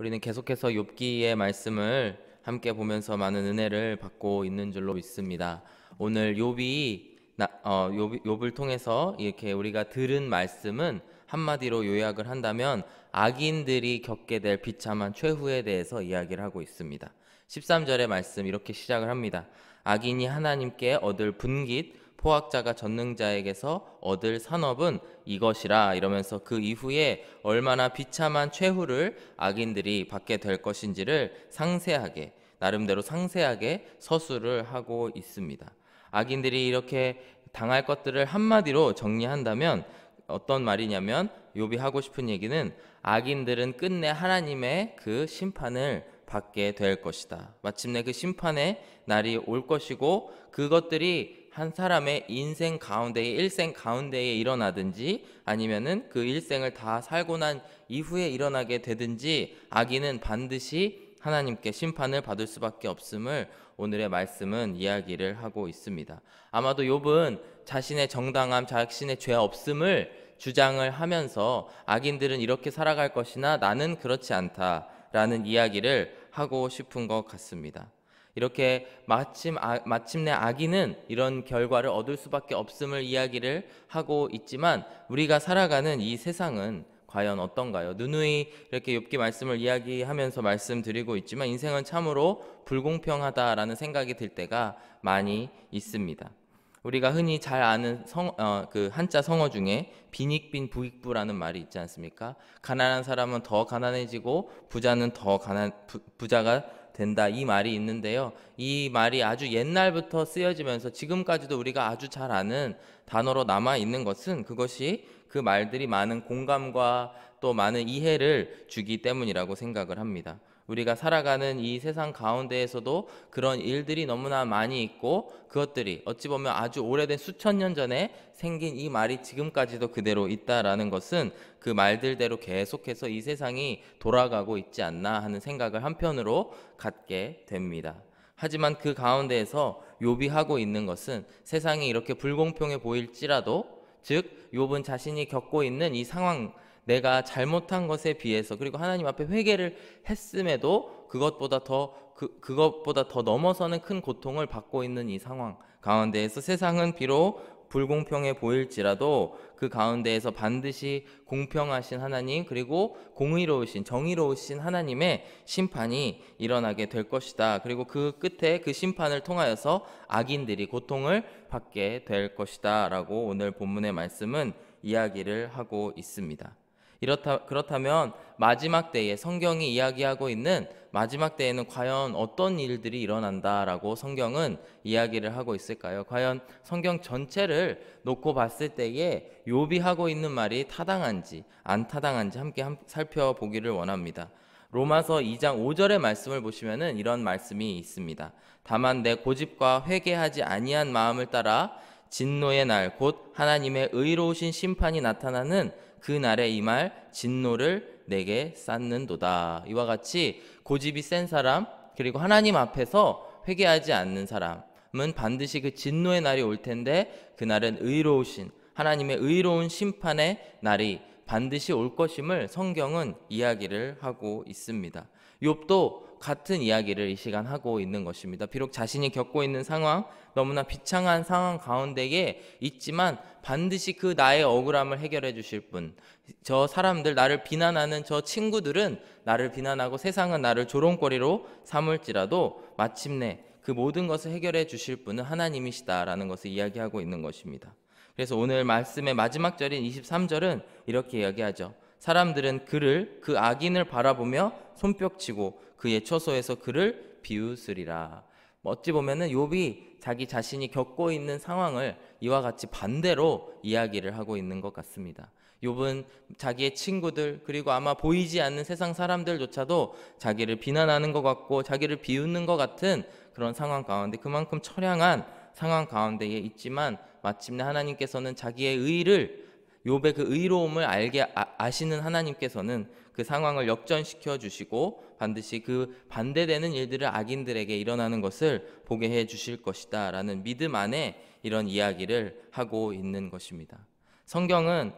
우리는 계속해서 욥기의 말씀을 함께 보면서 많은 은혜를 받고 있는 줄로 믿습니다. 오늘 욥을 통해서 이렇게 우리가 들은 말씀은 한마디로 요약을 한다면 악인들이 겪게 될 비참한 최후에 대해서 이야기를 하고 있습니다. 13절의 말씀 이렇게 시작을 합니다. 악인이 하나님께 얻을 분깃 포악자가 전능자에게서 얻을 산업은 이것이라, 이러면서 그 이후에 얼마나 비참한 최후를 악인들이 받게 될 것인지를 상세하게, 나름대로 상세하게 서술을 하고 있습니다. 악인들이 이렇게 당할 것들을 한마디로 정리한다면 어떤 말이냐면, 욥이 하고 싶은 얘기는 악인들은 끝내 하나님의 그 심판을 받게 될 것이다. 마침내 그 심판의 날이 올 것이고, 그것들이 한 사람의 인생 가운데에, 일생 가운데에 일어나든지 아니면은 그 일생을 다 살고 난 이후에 일어나게 되든지 악인은 반드시 하나님께 심판을 받을 수밖에 없음을 오늘의 말씀은 이야기를 하고 있습니다. 아마도 욥은 자신의 정당함, 자신의 죄 없음을 주장을 하면서 악인들은 이렇게 살아갈 것이나 나는 그렇지 않다라는 이야기를 하고 싶은 것 같습니다. 이렇게 마침내 악인은 이런 결과를 얻을 수밖에 없음을 이야기를 하고 있지만, 우리가 살아가는 이 세상은 과연 어떤가요? 누누이 이렇게 욥기 말씀을 이야기하면서 말씀드리고 있지만 인생은 참으로 불공평하다라는 생각이 들 때가 많이 있습니다. 우리가 흔히 잘 아는 그 한자 성어 중에 빈익빈 부익부라는 말이 있지 않습니까? 가난한 사람은 더 가난해지고 부자는 더 부자가 된다, 이 말이 있는데요. 이 말이 아주 옛날부터 쓰여지면서 지금까지도 우리가 아주 잘 아는 단어로 남아 있는 것은, 그것이 그 말들이 많은 공감과 또 많은 이해를 주기 때문이라고 생각을 합니다. 우리가 살아가는 이 세상 가운데에서도 그런 일들이 너무나 많이 있고, 그것들이 어찌 보면 아주 오래된 수천 년 전에 생긴 이 말이 지금까지도 그대로 있다라는 것은 그 말들대로 계속해서 이 세상이 돌아가고 있지 않나 하는 생각을 한편으로 갖게 됩니다. 하지만 그 가운데에서 욥이 하고 있는 것은, 세상이 이렇게 불공평해 보일지라도, 즉 욥은 자신이 겪고 있는 이 상황, 내가 잘못한 것에 비해서, 그리고 하나님 앞에 회개를 했음에도 그것보다 더 넘어서는 큰 고통을 받고 있는 이 상황 가운데에서, 세상은 비록 불공평해 보일지라도 그 가운데에서 반드시 공평하신 하나님, 그리고 공의로우신, 정의로우신 하나님의 심판이 일어나게 될 것이다. 그리고 그 끝에 그 심판을 통하여서 악인들이 고통을 받게 될 것이다 라고 오늘 본문의 말씀은 이야기를 하고 있습니다. 그렇다면 마지막 때에, 성경이 이야기하고 있는 마지막 때에는 과연 어떤 일들이 일어난다라고 성경은 이야기를 하고 있을까요? 과연 성경 전체를 놓고 봤을 때에 욥이 하고 있는 말이 타당한지 안 타당한지 함께 살펴보기를 원합니다. 로마서 2장 5절의 말씀을 보시면은 이런 말씀이 있습니다. 다만 내 고집과 회개하지 아니한 마음을 따라 진노의 날, 곧 하나님의 의로우신 심판이 나타나는 그 날에 임할 진노를 내게 쌓는도다. 이와 같이 고집이 센 사람, 그리고 하나님 앞에서 회개하지 않는 사람은 반드시 그 진노의 날이 올 텐데, 그날은 의로우신 하나님의 의로운 심판의 날이 반드시 올 것임을 성경은 이야기를 하고 있습니다. 욥도 같은 이야기를 이 시간 하고 있는 것입니다. 비록 자신이 겪고 있는 상황, 너무나 비참한 상황 가운데에 있지만 반드시 그 나의 억울함을 해결해 주실 분, 저 사람들, 나를 비난하는 저 친구들은 나를 비난하고 세상은 나를 조롱거리로 삼을지라도 마침내 그 모든 것을 해결해 주실 분은 하나님이시다라는 것을 이야기하고 있는 것입니다. 그래서 오늘 말씀의 마지막 절인 23절은 이렇게 이야기하죠. 사람들은 그 악인을 바라보며 손뼉치고 그의 처소에서 그를 비웃으리라. 어찌 보면은 욥이 자기 자신이 겪고 있는 상황을 이와 같이 반대로 이야기를 하고 있는 것 같습니다. 욥은 자기의 친구들, 그리고 아마 보이지 않는 세상 사람들조차도 자기를 비난하는 것 같고 자기를 비웃는 것 같은 그런 상황 가운데, 그만큼 처량한 상황 가운데에 있지만 마침내 하나님께서는 자기의 의를, 욥의 그 의로움을 아시는 하나님께서는 그 상황을 역전시켜 주시고 반드시 그 반대되는 일들을 악인들에게 일어나는 것을 보게 해 주실 것이다 라는 믿음 안에 이런 이야기를 하고 있는 것입니다. 성경은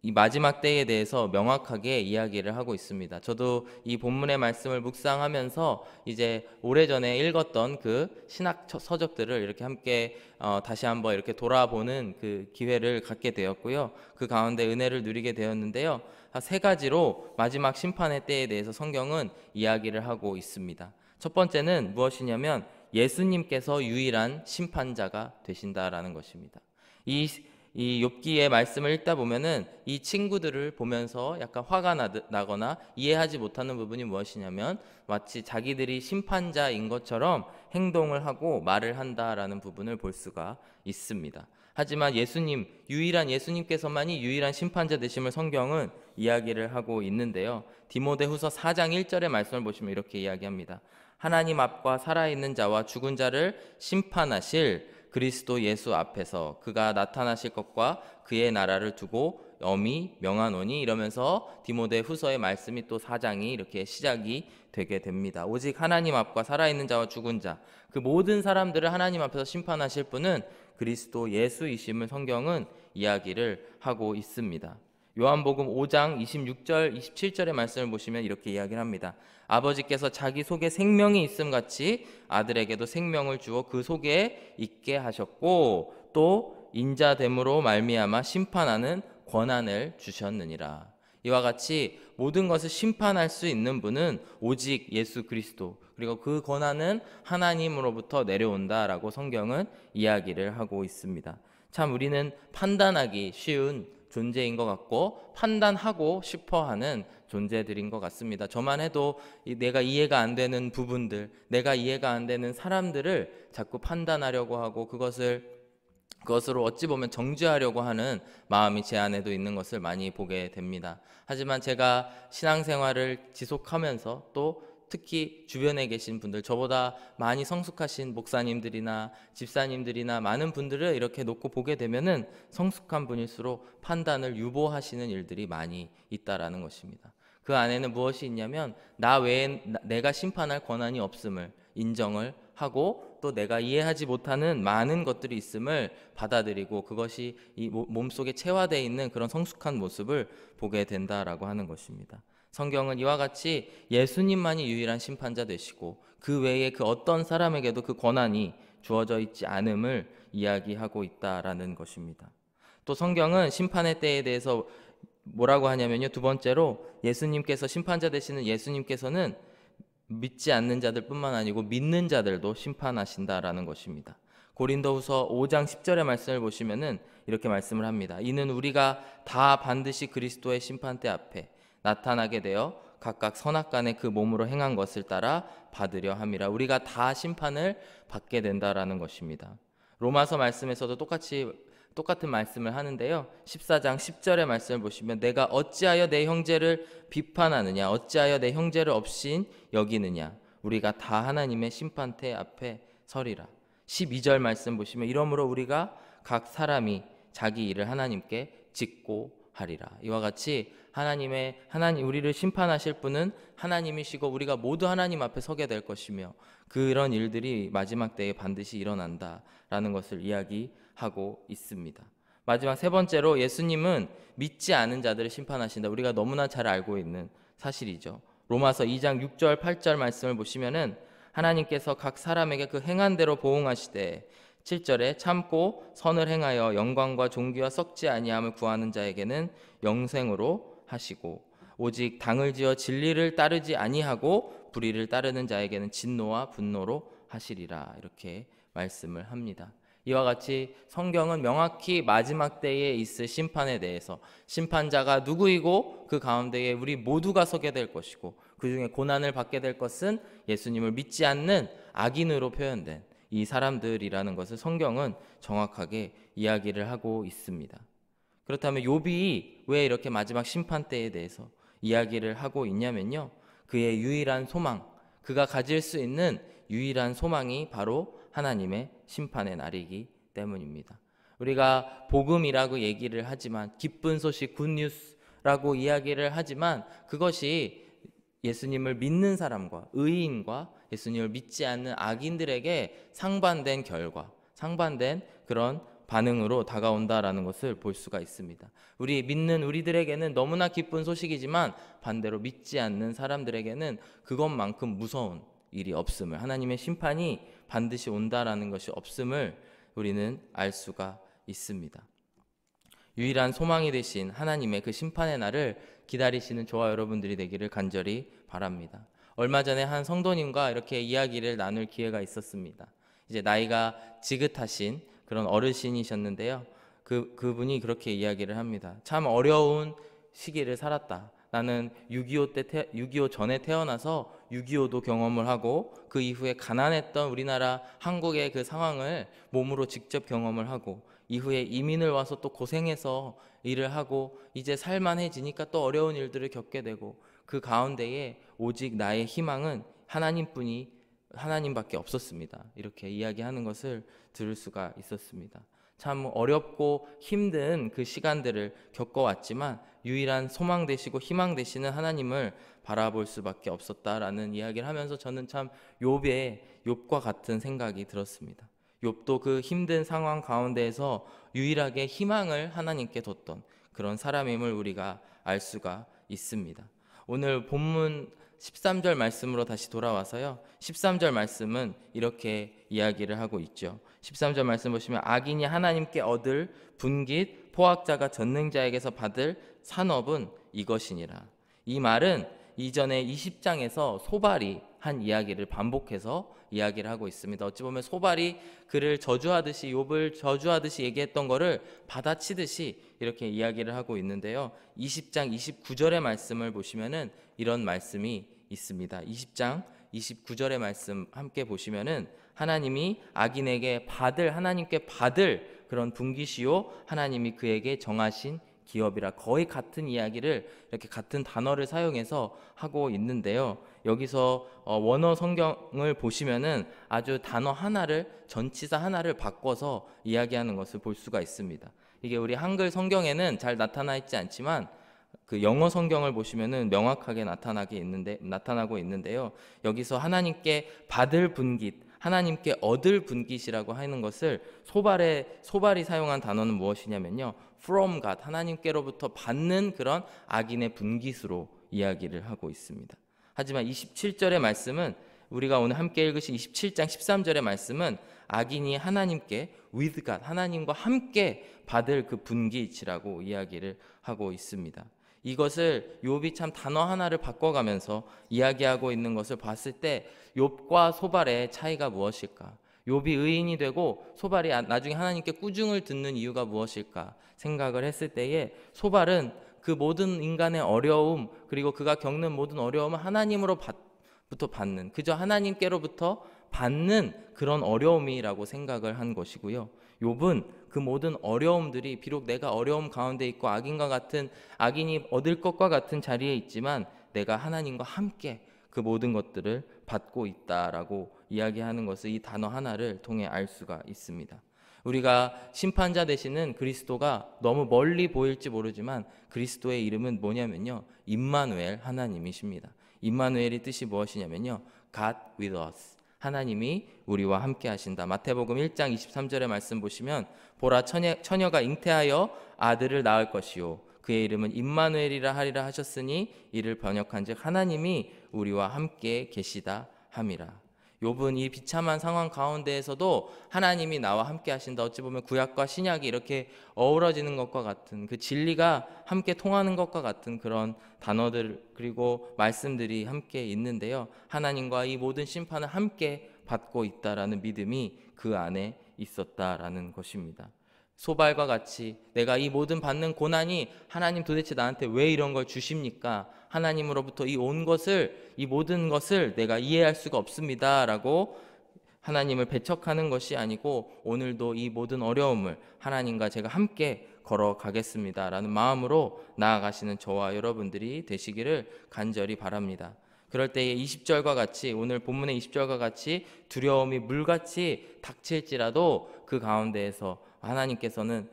이 마지막 때에 대해서 명확하게 이야기를 하고 있습니다. 저도 이 본문의 말씀을 묵상하면서 이제 오래전에 읽었던 그 신학 서적들을 이렇게 함께 다시 한번 이렇게 돌아보는 그 기회를 갖게 되었고요. 그 가운데 은혜를 누리게 되었는데요. 세 가지로 마지막 심판의 때에 대해서 성경은 이야기를 하고 있습니다. 첫 번째는 무엇이냐면 예수님께서 유일한 심판자가 되신다라는 것입니다. 이 욥기의 말씀을 읽다 보면은 이 친구들을 보면서 약간 화가 나거나 이해하지 못하는 부분이 무엇이냐면 마치 자기들이 심판자인 것처럼 행동을 하고 말을 한다라는 부분을 볼 수가 있습니다. 하지만 예수님, 유일한 예수님께서만이 유일한 심판자 되심을 성경은 이야기를 하고 있는데요. 디모데후서 4장 1절의 말씀을 보시면 이렇게 이야기합니다. 하나님 앞과 살아있는 자와 죽은 자를 심판하실 그리스도 예수 앞에서 그가 나타나실 것과 그의 나라를 두고 엄히 명하노니, 이러면서 디모데후서의 말씀이 또 4장이 이렇게 시작이 되게 됩니다. 오직 하나님 앞과 살아있는 자와 죽은 자, 그 모든 사람들을 하나님 앞에서 심판하실 분은 그리스도 예수이심을 성경은 이야기를 하고 있습니다. 요한복음 5장 26절 27절의 말씀을 보시면 이렇게 이야기를 합니다. 아버지께서 자기 속에 생명이 있음 같이 아들에게도 생명을 주어 그 속에 있게 하셨고 또 인자됨으로 말미암아 심판하는 권한을 주셨느니라. 이와 같이 모든 것을 심판할 수 있는 분은 오직 예수 그리스도, 그리고 그 권한은 하나님으로부터 내려온다라고 성경은 이야기를 하고 있습니다. 참 우리는 판단하기 쉬운 존재인 것 같고 판단하고 싶어하는 존재들인 것 같습니다. 저만 해도 내가 이해가 안 되는 부분들, 내가 이해가 안 되는 사람들을 자꾸 판단하려고 하고 그것으로 어찌 보면 정죄하려고 하는 마음이 제 안에도 있는 것을 많이 보게 됩니다. 하지만 제가 신앙생활을 지속하면서 또 특히 주변에 계신 분들, 저보다 많이 성숙하신 목사님들이나 집사님들이나 많은 분들을 이렇게 놓고 보게 되면은 성숙한 분일수록 판단을 유보하시는 일들이 많이 있다라는 것입니다. 그 안에는 무엇이 있냐면 나 외에 내가 심판할 권한이 없음을 인정을 하고 또 내가 이해하지 못하는 많은 것들이 있음을 받아들이고 그것이 이 몸속에 체화되어 있는 그런 성숙한 모습을 보게 된다라고 하는 것입니다. 성경은 이와 같이 예수님만이 유일한 심판자 되시고 그 외에 그 어떤 사람에게도 그 권한이 주어져 있지 않음을 이야기하고 있다라는 것입니다. 또 성경은 심판의 때에 대해서 뭐라고 하냐면요. 두 번째로 예수님께서 심판자 되시는 예수님께서는 믿지 않는 자들뿐만 아니고 믿는 자들도 심판하신다라는 것입니다. 고린도후서 5장 10절의 말씀을 보시면은 이렇게 말씀을 합니다. 이는 우리가 다 반드시 그리스도의 심판대 앞에 나타나게 되어 각각 선악간에 그 몸으로 행한 것을 따라 받으려 함이라. 우리가 다 심판을 받게 된다라는 것입니다. 로마서 말씀에서도 똑같은 말씀을 하는데요. 14장 10절의 말씀을 보시면 내가 어찌하여 내 형제를 비판하느냐, 어찌하여 내 형제를 업신 여기느냐, 우리가 다 하나님의 심판대 앞에 서리라. 12절 말씀 보시면 이러므로 우리가 각 사람이 자기 일을 하나님께 짓고 하리라. 이와 같이 하나님 우리를 심판하실 분은 하나님이시고 우리가 모두 하나님 앞에 서게 될 것이며 그런 일들이 마지막 때에 반드시 일어난다라는 것을 이야기하고 있습니다. 마지막 세 번째로 예수님은 믿지 않은 자들을 심판하신다. 우리가 너무나 잘 알고 있는 사실이죠. 로마서 2장 6절 8절 말씀을 보시면은 하나님께서 각 사람에게 그 행한 대로 보응하시되 7절에 참고 선을 행하여 영광과 존귀와 썩지 아니함을 구하는 자에게는 영생으로 하시고 오직 당을 지어 진리를 따르지 아니하고 불의를 따르는 자에게는 진노와 분노로 하시리라. 이렇게 말씀을 합니다. 이와 같이 성경은 명확히 마지막 때에 있을 심판에 대해서 심판자가 누구이고 그 가운데에 우리 모두가 서게 될 것이고 그 중에 고난을 받게 될 것은 예수님을 믿지 않는 악인으로 표현된 이 사람들이라는 것을 성경은 정확하게 이야기를 하고 있습니다. 그렇다면 욥이 왜 이렇게 마지막 심판 때에 대해서 이야기를 하고 있냐면요. 그의 유일한 소망, 그가 가질 수 있는 유일한 소망이 바로 하나님의 심판의 날이기 때문입니다. 우리가 복음이라고 얘기를 하지만 기쁜 소식 굿뉴스라고 이야기를 하지만 그것이 예수님을 믿는 사람과 의인과 예수님을 믿지 않는 악인들에게 상반된 결과, 상반된 그런 반응으로 다가온다라는 것을 볼 수가 있습니다. 우리 믿는 우리들에게는 너무나 기쁜 소식이지만 반대로 믿지 않는 사람들에게는 그것만큼 무서운 일이 없음을, 하나님의 심판이 반드시 온다라는 것이 없음을 우리는 알 수가 있습니다. 유일한 소망이 되신 하나님의 그 심판의 날을 기다리시는 저와 여러분들이 되기를 간절히 바랍니다. 얼마 전에 한 성도님과 이렇게 이야기를 나눌 기회가 있었습니다. 이제 나이가 지긋하신 그런 어르신이셨는데요. 그분이 그렇게 이야기를 합니다. 참 어려운 시기를 살았다. 나는 6.25 전에 태어나서 6.25도 경험을 하고 그 이후에 가난했던 우리나라 한국의 그 상황을 몸으로 직접 경험을 하고 이후에 이민을 와서 또 고생해서 일을 하고 이제 살만해지니까 또 어려운 일들을 겪게 되고 그 가운데에 오직 나의 희망은 하나님밖에 없었습니다. 이렇게 이야기하는 것을 들을 수가 있었습니다. 참 어렵고 힘든 그 시간들을 겪어왔지만 유일한 소망 되시고 희망 되시는 하나님을 바라볼 수밖에 없었다라는 이야기를 하면서 저는 참 욥과 같은 생각이 들었습니다. 욥도 그 힘든 상황 가운데에서 유일하게 희망을 하나님께 뒀던 그런 사람임을 우리가 알 수가 있습니다. 오늘 본문 13절 말씀으로 다시 돌아와서요. 13절 말씀은 이렇게 이야기를 하고 있죠. 13절 말씀 보시면 악인이 하나님께 얻을 분깃 포악자가 전능자에게서 받을 산업은 이것이니라. 이 말은 이전에 20장에서 소발이 한 이야기를 반복해서 이야기를 하고 있습니다. 어찌 보면 소발이 그를 저주하듯이 욥을 저주하듯이 얘기했던 거를 받아치듯이 이렇게 이야기를 하고 있는데요. 20장 29절의 말씀을 보시면은 이런 말씀이 있습니다. 20장 29절의 말씀 함께 보시면은 하나님이 악인에게 하나님께 받을 그런 분깃이요 하나님이 그에게 정하신 기업이라, 거의 같은 이야기를 이렇게 같은 단어를 사용해서 하고 있는데요. 여기서 원어 성경을 보시면은 아주 단어 하나를, 전치사 하나를 바꿔서 이야기하는 것을 볼 수가 있습니다. 이게 우리 한글 성경에는 잘 나타나 있지 않지만 그 영어 성경을 보시면은 명확하게 나타나고 있는데요. 여기서 하나님께 받을 분깃, 하나님께 얻을 분깃이라고 하는 것을 소발이 사용한 단어는 무엇이냐면요, from God, 하나님께로부터 받는 그런 악인의 분깃으로 이야기를 하고 있습니다. 하지만 27절의 말씀은, 우리가 오늘 함께 읽으신 27장 13절의 말씀은 악인이 하나님께 with God, 하나님과 함께 받을 그 분깃이라고 이야기를 하고 있습니다. 이것을 욥이 참 단어 하나를 바꿔가면서 이야기하고 있는 것을 봤을 때 욥과 소발의 차이가 무엇일까? 욥이 의인이 되고 소발이 나중에 하나님께 꾸중을 듣는 이유가 무엇일까 생각을 했을 때에, 소발은 그 모든 인간의 어려움, 그리고 그가 겪는 모든 어려움을 하나님으로부터 받는, 그저 하나님께로부터 받는 그런 어려움이라고 생각을 한 것이고요. 욥은 그 모든 어려움들이 비록 내가 어려움 가운데 있고 악인이 얻을 것과 같은 자리에 있지만 내가 하나님과 함께 그 모든 것들을 받고 있다라고 이야기하는 것을 이 단어 하나를 통해 알 수가 있습니다. 우리가 심판자 되시는 그리스도가 너무 멀리 보일지 모르지만 그리스도의 이름은 뭐냐면요, 임마누엘, 하나님이십니다. 임마누엘의 뜻이 무엇이냐면요, God with us, 하나님이 우리와 함께 하신다. 마태복음 1장 23절의 말씀 보시면 보라, 처녀가 잉태하여 아들을 낳을 것이요 그의 이름은 임마누엘이라 하리라 하셨으니 이를 번역한즉 하나님이 우리와 함께 계시다 함이라. 욥은 이 비참한 상황 가운데에서도 하나님이 나와 함께 하신다, 어찌 보면 구약과 신약이 이렇게 어우러지는 것과 같은, 그 진리가 함께 통하는 것과 같은 그런 단어들 그리고 말씀들이 함께 있는데요. 하나님과 이 모든 심판을 함께 받고 있다라는 믿음이 그 안에 있었다라는 것입니다. 소발과 같이 내가 이 모든 받는 고난이 하나님 도대체 나한테 왜 이런 걸 주십니까? 하나님으로부터 이 모든 것을 내가 이해할 수가 없습니다 라고 하나님을 배척하는 것이 아니고, 오늘도 이 모든 어려움을 하나님과 제가 함께 걸어가겠습니다 라는 마음으로 나아가시는 저와 여러분들이 되시기를 간절히 바랍니다. 그럴 때에 20절과 같이, 오늘 본문의 20절과 같이 두려움이 물같이 닥칠지라도 그 가운데에서 하나님께서는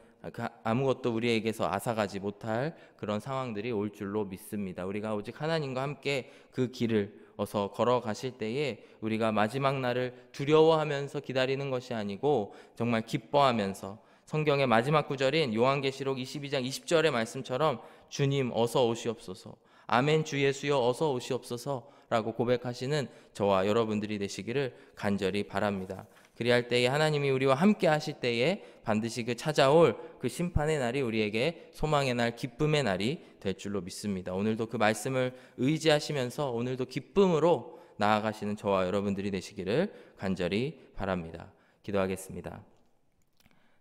아무것도 우리에게서 앗아가지 못할 그런 상황들이 올 줄로 믿습니다. 우리가 오직 하나님과 함께 그 길을 어서 걸어가실 때에 우리가 마지막 날을 두려워하면서 기다리는 것이 아니고 정말 기뻐하면서 성경의 마지막 구절인 요한계시록 22장 20절의 말씀처럼 주님 어서 오시옵소서, 아멘 주 예수여 어서 오시옵소서라고 고백하시는 저와 여러분들이 되시기를 간절히 바랍니다. 그리할 때에 하나님이 우리와 함께 하실 때에 반드시 그 찾아올 그 심판의 날이 우리에게 소망의 날, 기쁨의 날이 될 줄로 믿습니다. 오늘도 그 말씀을 의지하시면서 오늘도 기쁨으로 나아가시는 저와 여러분들이 되시기를 간절히 바랍니다. 기도하겠습니다.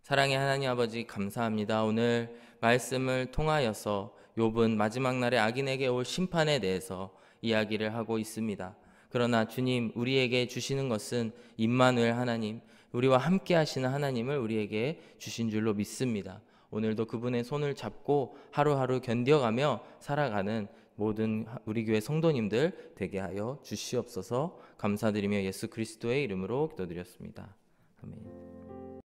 사랑의 하나님 아버지, 감사합니다. 오늘 말씀을 통하여서 욥은 마지막 날에 악인에게 올 심판에 대해서 이야기를 하고 있습니다. 그러나 주님, 우리에게 주시는 것은 임마누엘 하나님, 우리와 함께 하시는 하나님을 우리에게 주신 줄로 믿습니다. 오늘도 그분의 손을 잡고 하루하루 견뎌가며 살아가는 모든 우리 교회 성도님들 되게 하여 주시옵소서. 감사드리며 예수 그리스도의 이름으로 기도드렸습니다. 아멘.